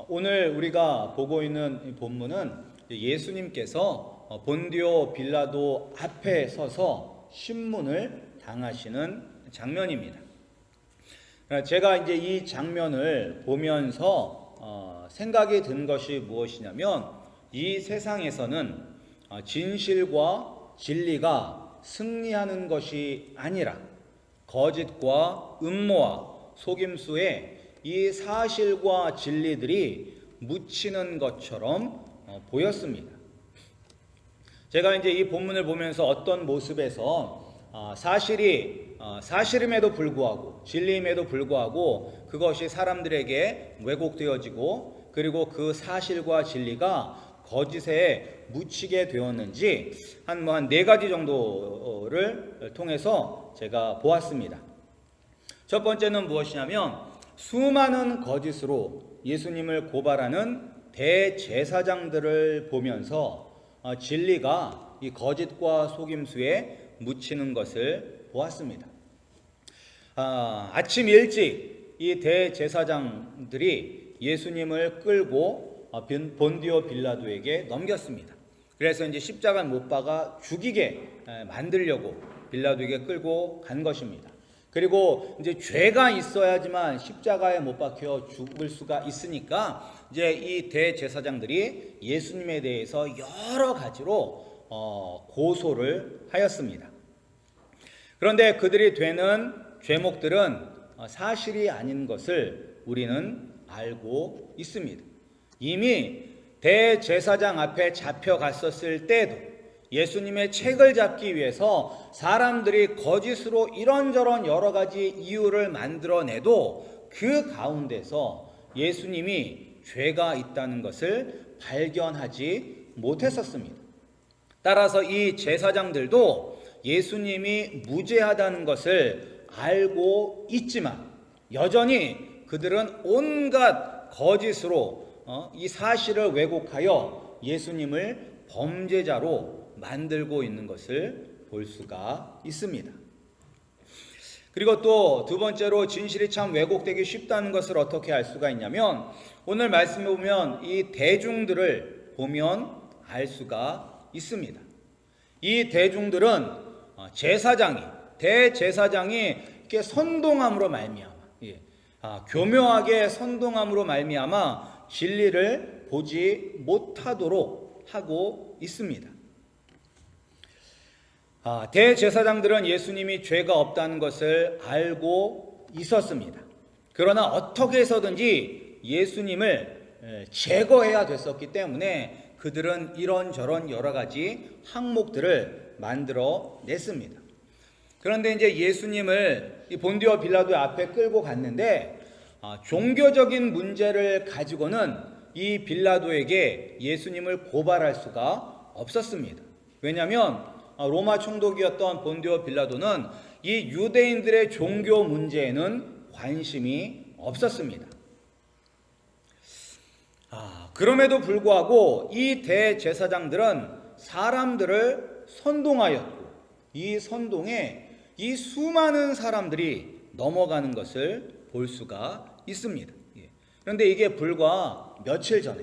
오늘 우리가 보고 있는 이 본문은 예수님께서 본디오 빌라도 앞에 서서 신문을 당하시는 장면입니다. 제가 이제 이 장면을 보면서 생각이 든 것이 무엇이냐면, 이 세상에서는 진실과 진리가 승리하는 것이 아니라 거짓과 음모와 속임수에 이 사실과 진리들이 묻히는 것처럼 보였습니다. 제가 이제 이 본문을 보면서 어떤 모습에서 사실이 사실임에도 불구하고, 진리임에도 불구하고 그것이 사람들에게 왜곡되어지고, 그리고 그 사실과 진리가 거짓에 묻히게 되었는지 한 네 가지 정도를 통해서 제가 보았습니다. 첫 번째는 무엇이냐면, 수많은 거짓으로 예수님을 고발하는 대제사장들을 보면서 진리가 이 거짓과 속임수에 묻히는 것을 보았습니다. 아침 일찍 이 대제사장들이 예수님을 끌고 본디오 빌라도에게 넘겼습니다. 그래서 이제 십자가 못 박아 죽이게 만들려고 빌라도에게 끌고 간 것입니다. 그리고 이제 죄가 있어야지만 십자가에 못 박혀 죽을 수가 있으니까 이제 이 대제사장들이 예수님에 대해서 여러 가지로 고소를 하였습니다. 그런데 그들이 되는 죄목들은 사실이 아닌 것을 우리는 알고 있습니다. 이미 대제사장 앞에 잡혀갔었을 때도 예수님의 책을 잡기 위해서 사람들이 거짓으로 이런저런 여러 가지 이유를 만들어내도 그 가운데서 예수님이 죄가 있다는 것을 발견하지 못했었습니다. 따라서 이 제사장들도 예수님이 무죄하다는 것을 알고 있지만 여전히 그들은 온갖 거짓으로 이 사실을 왜곡하여 예수님을 범죄자로 만들고 있는 것을 볼 수가 있습니다. 그리고 또 두 번째로 진실이 참 왜곡되기 쉽다는 것을 어떻게 알 수가 있냐면, 오늘 말씀에 보면 이 대중들을 보면 알 수가 있습니다. 이 대중들은 대제사장이 이렇게 선동함으로 말미암아, 교묘하게 선동함으로 말미암아 진리를 보지 못하도록 하고 있습니다. 대제사장들은 예수님이 죄가 없다는 것을 알고 있었습니다. 그러나 어떻게 해서든지 예수님을 제거해야 됐었기 때문에 그들은 이런저런 여러 가지 항목들을 만들어 냈습니다. 그런데 이제 예수님을 이 본디오 빌라도 앞에 끌고 갔는데 종교적인 문제를 가지고는 이 빌라도에게 예수님을 고발할 수가 없었습니다. 왜냐하면 로마 총독이었던 본디오 빌라도는 이 유대인들의 종교 문제에는 관심이 없었습니다. 그럼에도 불구하고 이 대제사장들은 사람들을 선동하였고, 이 선동에 이 수많은 사람들이 넘어가는 것을 볼 수가 있습니다. 그런데 이게 불과 며칠 전에,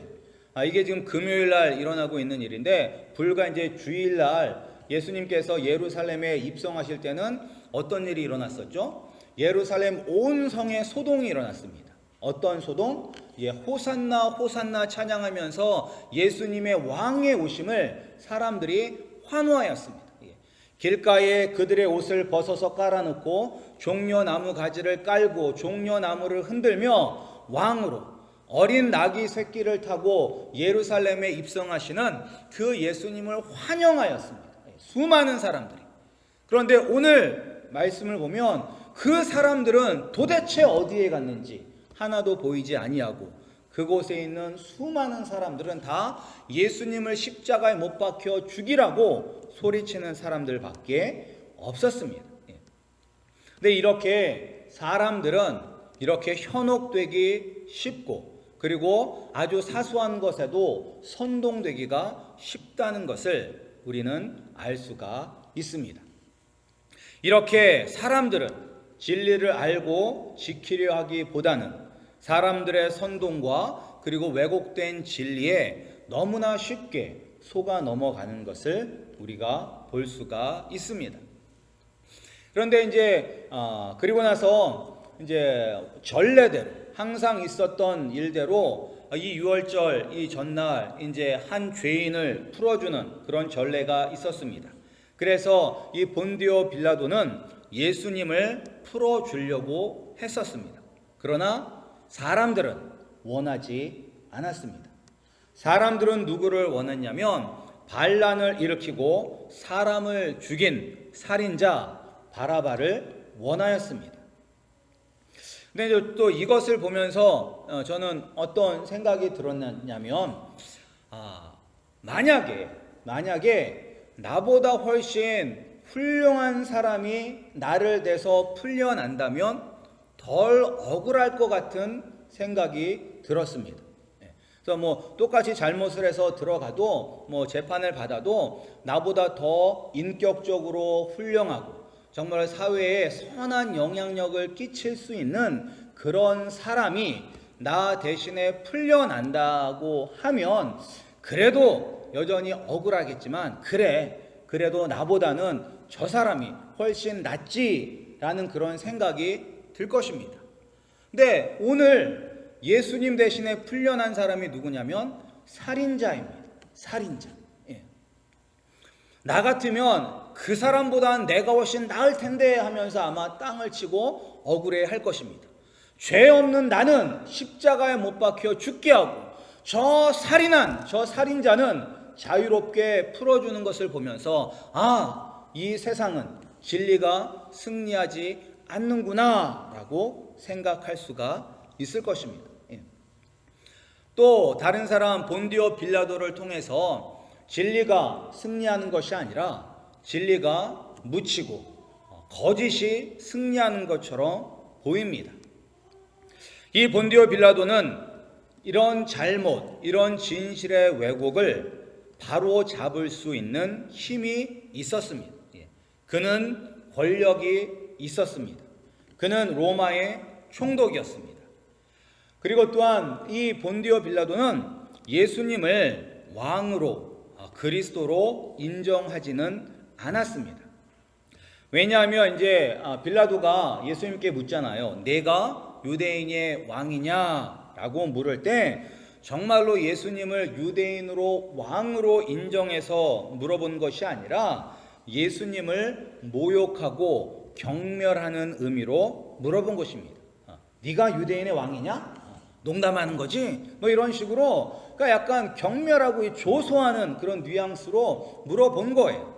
이게 지금 금요일 날 일어나고 있는 일인데, 불과 이제 주일 날 예수님께서 예루살렘에 입성하실 때는 어떤 일이 일어났었죠? 예루살렘 온 성에 소동이 일어났습니다. 어떤 소동? 호산나 호산나 찬양하면서 예수님의 왕의 오심을 사람들이 환호하였습니다. 길가에 그들의 옷을 벗어서 깔아놓고 종려나무 가지를 깔고 종려나무를 흔들며 왕으로 어린 나귀 새끼를 타고 예루살렘에 입성하시는 그 예수님을 환영하였습니다. 수많은 사람들이. 그런데 오늘 말씀을 보면 그 사람들은 도대체 어디에 갔는지 하나도 보이지 아니하고, 그곳에 있는 수많은 사람들은 다 예수님을 십자가에 못 박혀 죽이라고 소리치는 사람들밖에 없었습니다. 근데 이렇게 사람들은 이렇게 현혹되기 쉽고, 그리고 아주 사소한 것에도 선동되기가 쉽다는 것을 우리는 알 수가 있습니다. 이렇게 사람들은 진리를 알고 지키려 하기보다는 사람들의 선동과 그리고 왜곡된 진리에 너무나 쉽게 속아 넘어가는 것을 우리가 볼 수가 있습니다. 그런데 이제 그리고 나서 이제 전례대로 항상 있었던 일대로 이 유월절 이 전날 이제 한 죄인을 풀어주는 그런 전례가 있었습니다. 그래서 이 본디오 빌라도는 예수님을 풀어주려고 했었습니다. 그러나 사람들은 원하지 않았습니다. 사람들은 누구를 원했냐면 반란을 일으키고 사람을 죽인 살인자 바라바를 원하였습니다. 근데 또 이것을 보면서 저는 어떤 생각이 들었냐면 만약에 나보다 훨씬 훌륭한 사람이 나를 대서 풀려난다면 덜 억울할 것 같은 생각이 들었습니다. 그래서 뭐 똑같이 잘못을 해서 들어가도 뭐 재판을 받아도 나보다 더 인격적으로 훌륭하고 정말 사회에 선한 영향력을 끼칠 수 있는 그런 사람이 나 대신에 풀려난다고 하면 그래도 여전히 억울하겠지만 그래도 나보다는 저 사람이 훨씬 낫지라는 그런 생각이 들 것입니다. 근데 오늘 예수님 대신에 풀려난 사람이 누구냐면 살인자입니다. 살인자. 나 같으면 그 사람보다는 내가 훨씬 나을 텐데 하면서 아마 땅을 치고 억울해 할 것입니다. 죄 없는 나는 십자가에 못 박혀 죽게 하고 저 살인자는 자유롭게 풀어주는 것을 보면서 이 세상은 진리가 승리하지 않는구나 라고 생각할 수가 있을 것입니다. 또 다른 사람 본디오 빌라도를 통해서 진리가 승리하는 것이 아니라 진리가 묻히고 거짓이 승리하는 것처럼 보입니다. 이 본디오 빌라도는 이런 잘못, 이런 진실의 왜곡을 바로 잡을 수 있는 힘이 있었습니다. 그는 권력이 있었습니다. 그는 로마의 총독이었습니다. 그리고 또한 이 본디오 빌라도는 예수님을 왕으로 그리스도로 인정하지는 않았습니다. 왜냐하면 이제 빌라도가 예수님께 묻잖아요. 내가 유대인의 왕이냐라고 물을 때 정말로 예수님을 유대인으로 왕으로 인정해서 물어본 것이 아니라 예수님을 모욕하고 경멸하는 의미로 물어본 것입니다. 네가 유대인의 왕이냐? 농담하는 거지? 뭐 이런 식으로 그러니까 약간 경멸하고 조소하는 그런 뉘앙스로 물어본 거예요.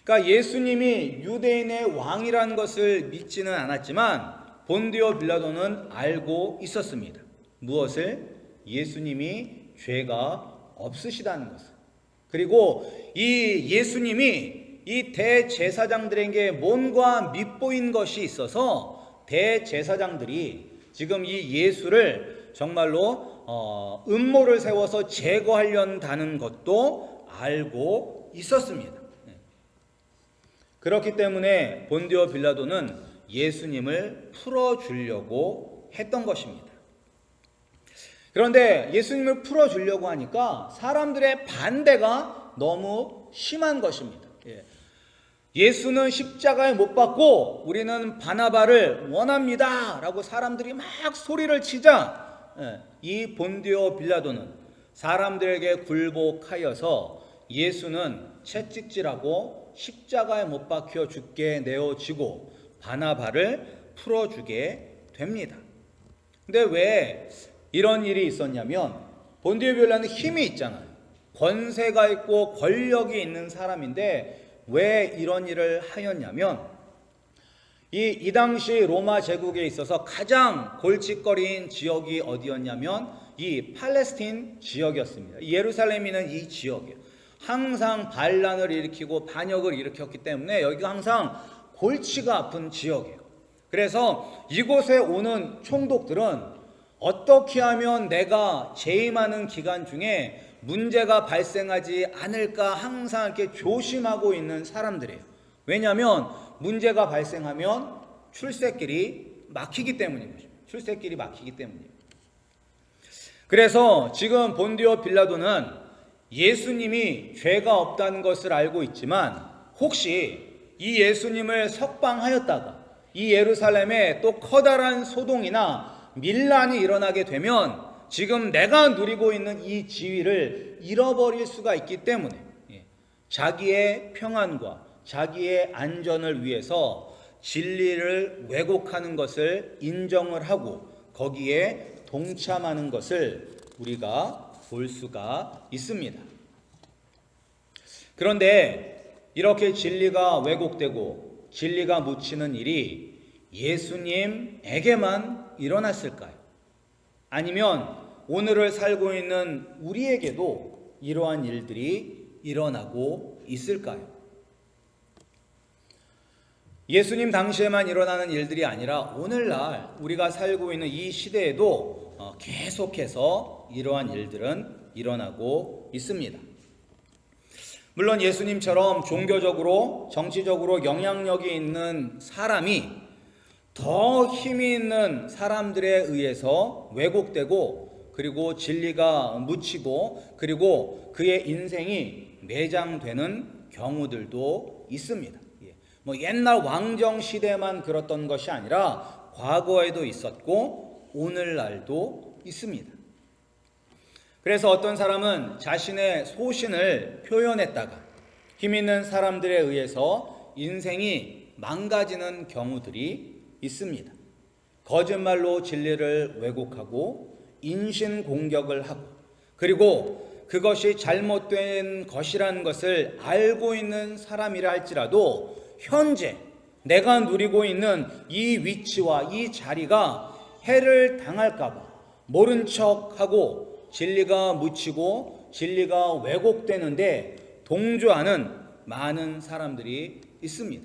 그러니까 예수님이 유대인의 왕이라는 것을 믿지는 않았지만 본디오 빌라도는 알고 있었습니다. 무엇을? 예수님이 죄가 없으시다는 것을. 그리고 이 예수님이 이 대제사장들에게 뭔가 밉보인 것이 있어서 대제사장들이 지금 이 예수를 정말로 음모를 세워서 제거하려는 것도 알고 있었습니다. 그렇기 때문에 본디오 빌라도는 예수님을 풀어주려고 했던 것입니다. 그런데 예수님을 풀어주려고 하니까 사람들의 반대가 너무 심한 것입니다. 예수는 십자가에 못 박고 우리는 바나바를 원합니다 라고 사람들이 막 소리를 치자 이 본디오 빌라도는 사람들에게 굴복하여서 예수는 채찍질하고 십자가에 못 박혀 죽게 내어지고 바나바를 풀어주게 됩니다. 근데 왜 이런 일이 있었냐면 본디오 빌라도는 힘이 있잖아요. 권세가 있고 권력이 있는 사람인데 왜 이런 일을 하였냐면 이 당시 로마 제국에 있어서 가장 골칫거리인 지역이 어디였냐면 이 팔레스틴 지역이었습니다. 예루살렘이는 이 지역이에요. 항상 반란을 일으키고 반역을 일으켰기 때문에 여기가 항상 골치가 아픈 지역이에요. 그래서 이곳에 오는 총독들은 어떻게 하면 내가 재임하는 기간 중에 문제가 발생하지 않을까 항상 이렇게 조심하고 있는 사람들이에요. 왜냐하면 문제가 발생하면 출세길이 막히기 때문인 것입니다. 출세길이 막히기 때문이에요. 그래서 지금 본디오 빌라도는 예수님이 죄가 없다는 것을 알고 있지만 혹시 이 예수님을 석방하였다가 이 예루살렘에 또 커다란 소동이나 밀란이 일어나게 되면 지금 내가 누리고 있는 이 지위를 잃어버릴 수가 있기 때문에 자기의 평안과 자기의 안전을 위해서 진리를 왜곡하는 것을 인정을 하고 거기에 동참하는 것을 우리가 볼 수가 있습니다. 그런데 이렇게 진리가 왜곡되고 진리가 묻히는 일이 예수님에게만 일어났을까요? 아니면 오늘을 살고 있는 우리에게도 이러한 일들이 일어나고 있을까요? 예수님 당시에만 일어나는 일들이 아니라 오늘날 우리가 살고 있는 이 시대에도 계속해서 이러한 일들은 일어나고 있습니다. 물론 예수님처럼 종교적으로 정치적으로 영향력이 있는 사람이 더 힘이 있는 사람들에 의해서 왜곡되고 그리고 진리가 묻히고 그리고 그의 인생이 매장되는 경우들도 있습니다. 옛날 왕정 시대만 그렇던 것이 아니라 과거에도 있었고 오늘날도 있습니다. 그래서 어떤 사람은 자신의 소신을 표현했다가 힘 있는 사람들에 의해서 인생이 망가지는 경우들이 있습니다. 거짓말로 진리를 왜곡하고 인신공격을 하고 그리고 그것이 잘못된 것이라는 것을 알고 있는 사람이라 할지라도 현재 내가 누리고 있는 이 위치와 이 자리가 해를 당할까 봐 모른 척하고 진리가 묻히고 진리가 왜곡되는데 동조하는 많은 사람들이 있습니다.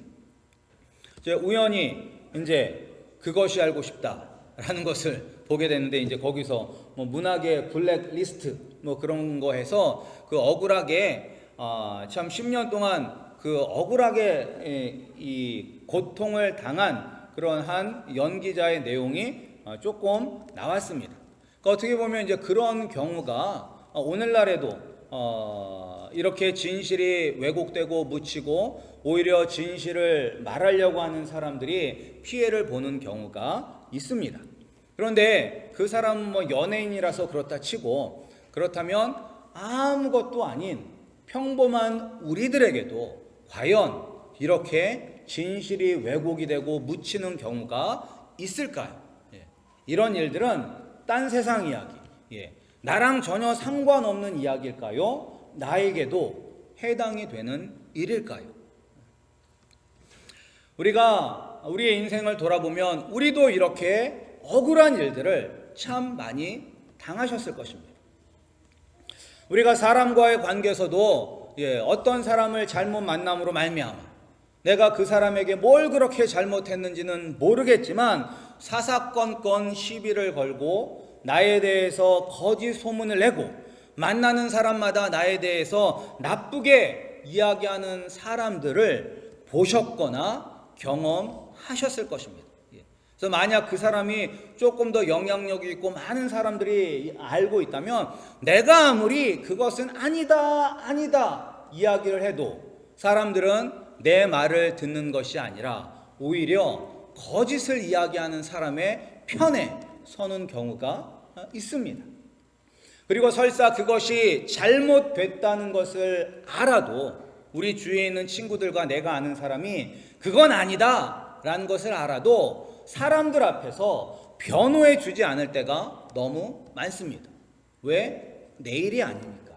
우연히 이제 그것이 알고 싶다라는 것을 보게 되는데 이제 거기서 문학의 블랙리스트 그런 거 해서 그 억울하게 참 10년 동안 그 억울하게 이 고통을 당한 그런 한 연기자의 내용이 조금 나왔습니다. 그러니까 어떻게 보면 이제 그런 경우가 오늘날에도 이렇게 진실이 왜곡되고 묻히고 오히려 진실을 말하려고 하는 사람들이 피해를 보는 경우가 있습니다. 그런데 그 사람은 연예인이라서 그렇다 치고 그렇다면 아무것도 아닌 평범한 우리들에게도 과연 이렇게 진실이 왜곡이 되고 묻히는 경우가 있을까요? 이런 일들은 딴 세상 이야기, 나랑 전혀 상관없는 이야기일까요? 나에게도 해당이 되는 일일까요? 우리가 우리의 인생을 돌아보면 우리도 이렇게 억울한 일들을 참 많이 당하셨을 것입니다. 우리가 사람과의 관계에서도 어떤 사람을 잘못 만남으로 말미암아 내가 그 사람에게 뭘 그렇게 잘못했는지는 모르겠지만 사사건건 시비를 걸고 나에 대해서 거짓 소문을 내고 만나는 사람마다 나에 대해서 나쁘게 이야기하는 사람들을 보셨거나 경험하셨을 것입니다. 그래서 만약 그 사람이 조금 더 영향력이 있고 많은 사람들이 알고 있다면 내가 아무리 그것은 아니다 이야기를 해도 사람들은 내 말을 듣는 것이 아니라 오히려 거짓을 이야기하는 사람의 편에 서는 경우가 있습니다. 그리고 설사 그것이 잘못됐다는 것을 알아도 우리 주위에 있는 친구들과 내가 아는 사람이 그건 아니다 라는 것을 알아도 사람들 앞에서 변호해 주지 않을 때가 너무 많습니다. 왜? 내 일이 아니니까.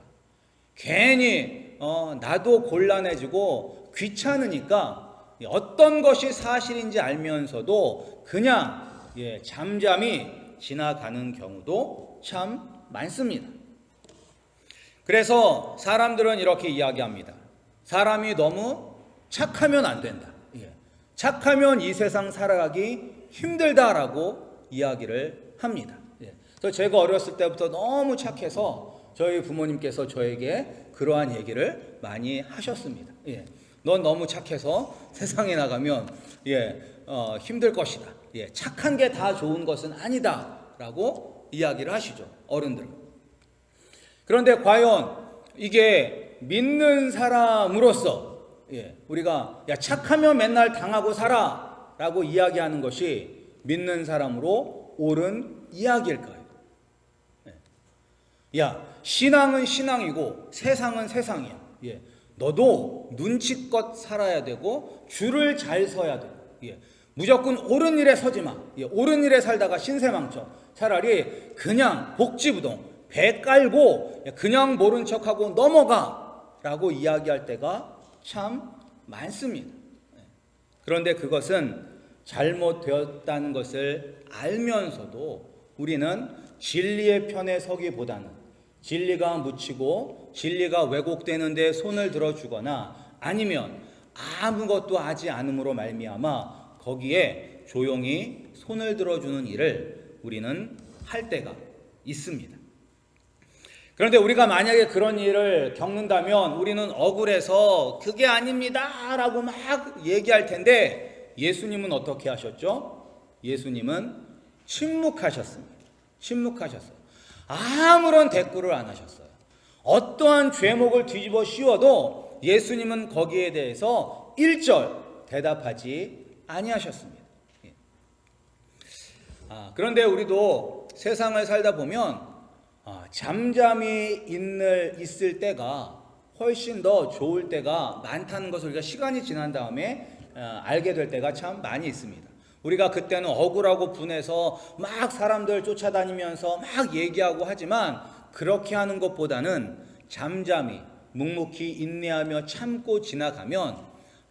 괜히 나도 곤란해지고 귀찮으니까 어떤 것이 사실인지 알면서도 그냥 잠잠히 지나가는 경우도 참 많습니다. 그래서 사람들은 이렇게 이야기합니다. 사람이 너무 착하면 안 된다. 착하면 이 세상 살아가기 힘들다라고 이야기를 합니다. 그래서 제가 어렸을 때부터 너무 착해서 저희 부모님께서 저에게 그러한 얘기를 많이 하셨습니다. 넌 너무 착해서 세상에 나가면 힘들 것이다. 착한 게 다 좋은 것은 아니다라고 이야기를 하시죠, 어른들은. 그런데 과연 이게 믿는 사람으로서 우리가 야 착하면 맨날 당하고 살아라고 이야기하는 것이 믿는 사람으로 옳은 이야기일까요? 야 신앙은 신앙이고 세상은 세상이야. 너도 눈치껏 살아야 되고 줄을 잘 서야 되고 무조건 옳은 일에 서지 마. 옳은 일에 살다가 신세망청. 차라리 그냥 복지부동 배 깔고 그냥 모른 척하고 넘어가 라고 이야기할 때가 참 많습니다. 그런데 그것은 잘못되었다는 것을 알면서도 우리는 진리의 편에 서기보다는 진리가 묻히고 진리가 왜곡되는 데 손을 들어주거나 아니면 아무것도 하지 않음으로 말미암아 거기에 조용히 손을 들어주는 일을 우리는 할 때가 있습니다. 그런데 우리가 만약에 그런 일을 겪는다면 우리는 억울해서 그게 아닙니다 라고 막 얘기할 텐데 예수님은 어떻게 하셨죠? 예수님은 침묵하셨습니다. 침묵하셨어요. 아무런 대꾸를 안 하셨어요. 어떠한 죄목을 뒤집어 씌워도 예수님은 거기에 대해서 일절 대답하지 아니하셨습니다. 그런데 우리도 세상을 살다 보면 잠잠히 있을 때가 훨씬 더 좋을 때가 많다는 것을 우리가 시간이 지난 다음에 알게 될 때가 참 많이 있습니다. 우리가 그때는 억울하고 분해서 막 사람들 쫓아다니면서 막 얘기하고 하지만 그렇게 하는 것보다는 잠잠히 묵묵히 인내하며 참고 지나가면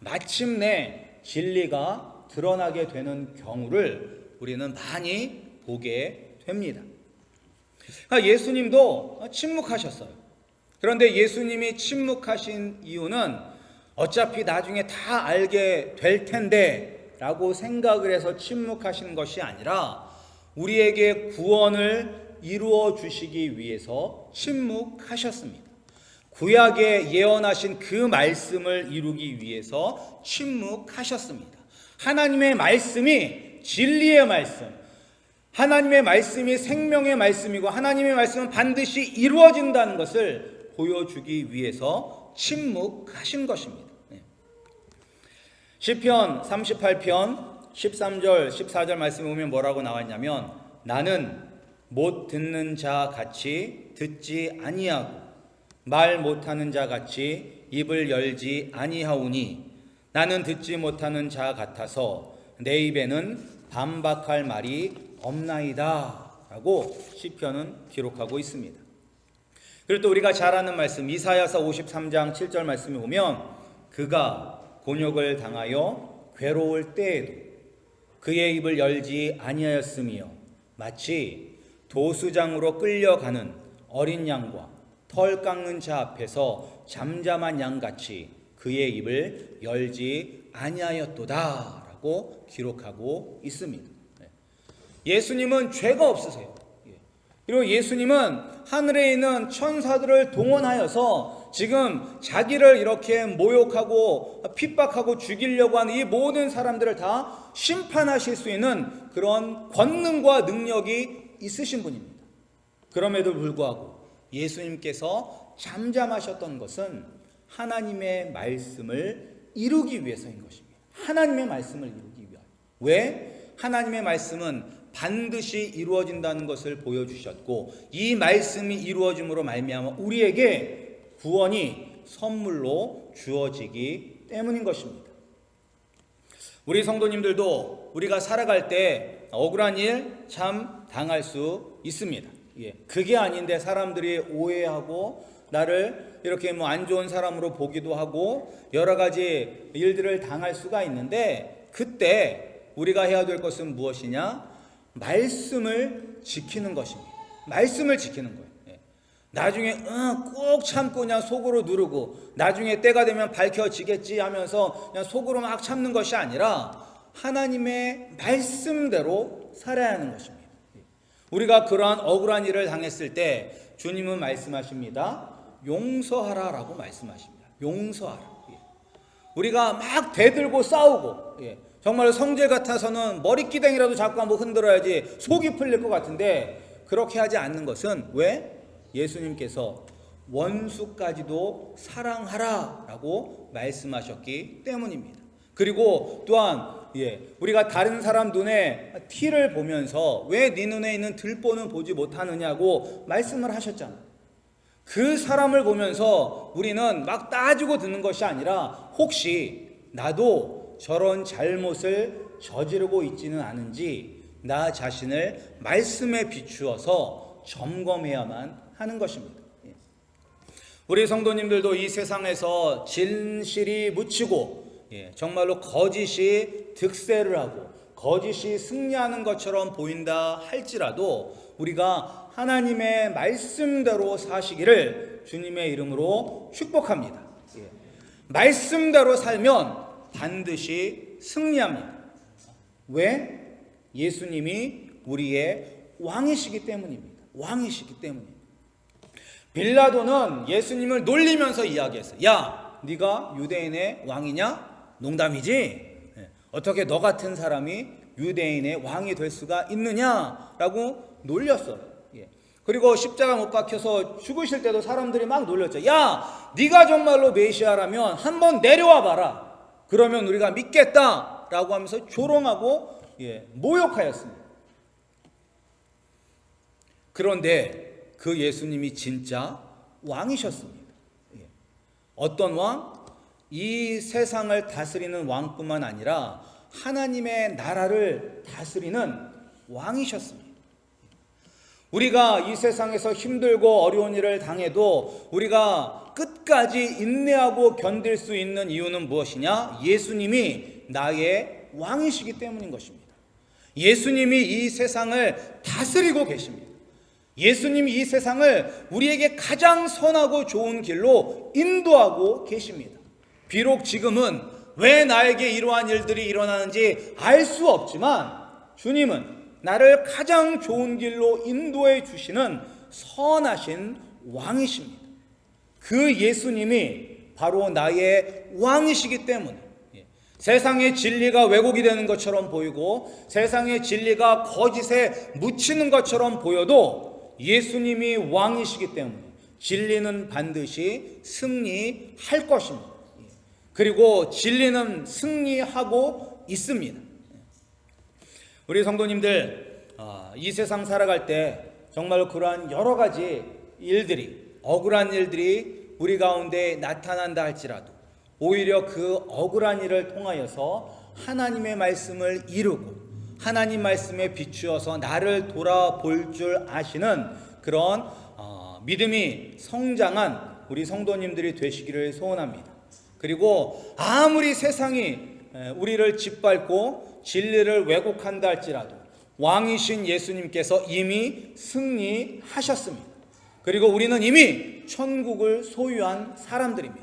마침내 진리가 드러나게 되는 경우를 우리는 많이 보게 됩니다. 예수님도 침묵하셨어요. 그런데 예수님이 침묵하신 이유는 어차피 나중에 다 알게 될 텐데 라고 생각을 해서 침묵하시는 것이 아니라 우리에게 구원을 이루어 주시기 위해서 침묵하셨습니다. 구약에 예언하신 그 말씀을 이루기 위해서 침묵하셨습니다. 하나님의 말씀이 진리의 말씀, 하나님의 말씀이 생명의 말씀이고 하나님의 말씀은 반드시 이루어진다는 것을 보여주기 위해서 침묵하신 것입니다. 시편 38편 13절 14절 말씀에 보면 뭐라고 나왔냐면 나는 못 듣는 자 같이 듣지 아니하고 말 못하는 자 같이 입을 열지 아니하오니 나는 듣지 못하는 자 같아서 내 입에는 반박할 말이 없나이다 라고 시편은 기록하고 있습니다. 그리고 또 우리가 잘 아는 말씀 이사야서 53장 7절 말씀에 보면 그가 곤욕을 당하여 괴로울 때에도 그의 입을 열지 아니하였으며 마치 도수장으로 끌려가는 어린 양과 털 깎는 자 앞에서 잠잠한 양같이 그의 입을 열지 아니하였도다 라고 기록하고 있습니다. 예수님은 죄가 없으세요. 그리고 예수님은 하늘에 있는 천사들을 동원하여서 지금 자기를 이렇게 모욕하고 핍박하고 죽이려고 하는 이 모든 사람들을 다 심판하실 수 있는 그런 권능과 능력이 있으신 분입니다. 그럼에도 불구하고 예수님께서 잠잠하셨던 것은 하나님의 말씀을 이루기 위해서인 것입니다. 하나님의 말씀을 이루기 위하여. 왜? 하나님의 말씀은 반드시 이루어진다는 것을 보여주셨고 이 말씀이 이루어짐으로 말미암아 우리에게 구원이 선물로 주어지기 때문인 것입니다. 우리 성도님들도 우리가 살아갈 때 억울한 일 참 당할 수 있습니다. 그게 아닌데 사람들이 오해하고 나를 이렇게 안 좋은 사람으로 보기도 하고 여러 가지 일들을 당할 수가 있는데 그때 우리가 해야 될 것은 무엇이냐? 말씀을 지키는 것입니다. 말씀을 지키는 거예요. 나중에 꼭 참고 그냥 속으로 누르고 나중에 때가 되면 밝혀지겠지 하면서 그냥 속으로 막 참는 것이 아니라 하나님의 말씀대로 살아야 하는 것입니다. 우리가 그러한 억울한 일을 당했을 때 주님은 말씀하십니다. 용서하라 라고 말씀하십니다. 용서하라. 우리가 막 대들고 싸우고 정말 성질 같아서는 머리끼댕이라도 자꾸 한번 흔들어야지 속이 풀릴 것 같은데 그렇게 하지 않는 것은 왜? 예수님께서 원수까지도 사랑하라 라고 말씀하셨기 때문입니다. 그리고 또한 우리가 다른 사람 눈에 티를 보면서 왜 네 눈에 있는 들보는 보지 못하느냐고 말씀을 하셨잖아요. 그 사람을 보면서 우리는 막 따지고 듣는 것이 아니라 혹시 나도 저런 잘못을 저지르고 있지는 않은지 나 자신을 말씀에 비추어서 점검해야만 하는 것입니다. 우리 성도님들도 이 세상에서 진실이 묻히고 정말로 거짓이 득세를 하고 거짓이 승리하는 것처럼 보인다 할지라도 우리가 하나님의 말씀대로 사시기를 주님의 이름으로 축복합니다. 말씀대로 살면 반드시 승리합니다. 왜? 예수님이 우리의 왕이시기 때문입니다. 왕이시기 때문입니다. 빌라도는 예수님을 놀리면서 이야기했어요. 야, 네가 유대인의 왕이냐? 농담이지? 어떻게 너 같은 사람이 유대인의 왕이 될 수가 있느냐라고 놀렸어요. 그리고 십자가 못 박혀서 죽으실 때도 사람들이 막 놀렸죠. 야, 네가 정말로 메시아라면 한번 내려와 봐라. 그러면 우리가 믿겠다라고 하면서 조롱하고 모욕하였습니다. 그런데 그 예수님이 진짜 왕이셨습니다. 어떤 왕? 이 세상을 다스리는 왕뿐만 아니라 하나님의 나라를 다스리는 왕이셨습니다. 우리가 이 세상에서 힘들고 어려운 일을 당해도 우리가 끝까지 인내하고 견딜 수 있는 이유는 무엇이냐? 예수님이 나의 왕이시기 때문인 것입니다. 예수님이 이 세상을 다스리고 계십니다. 예수님이 이 세상을 우리에게 가장 선하고 좋은 길로 인도하고 계십니다. 비록 지금은 왜 나에게 이러한 일들이 일어나는지 알 수 없지만 주님은 나를 가장 좋은 길로 인도해 주시는 선하신 왕이십니다. 그 예수님이 바로 나의 왕이시기 때문에 세상의 진리가 왜곡이 되는 것처럼 보이고 세상의 진리가 거짓에 묻히는 것처럼 보여도 예수님이 왕이시기 때문에 진리는 반드시 승리할 것입니다. 그리고 진리는 승리하고 있습니다. 우리 성도님들, 이 세상 살아갈 때 정말 그러한 여러 가지 일들이, 억울한 일들이 우리 가운데 나타난다 할지라도 오히려 그 억울한 일을 통하여서 하나님의 말씀을 이루고 하나님 말씀에 비추어서 나를 돌아볼 줄 아시는 그런 믿음이 성장한 우리 성도님들이 되시기를 소원합니다. 그리고 아무리 세상이 우리를 짓밟고 진리를 왜곡한다 할지라도 왕이신 예수님께서 이미 승리하셨습니다. 그리고 우리는 이미 천국을 소유한 사람들입니다.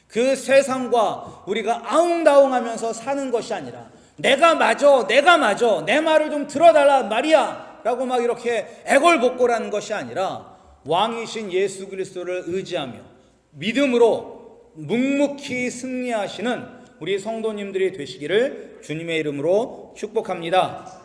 그 세상과 우리가 아웅다웅하면서 사는 것이 아니라 내가 맞아 내 말을 좀 들어달라 말이야 라고 막 이렇게 애걸복걸하는 것이 아니라 왕이신 예수 그리스도를 의지하며 믿음으로 묵묵히 승리하시는 우리 성도님들이 되시기를 주님의 이름으로 축복합니다.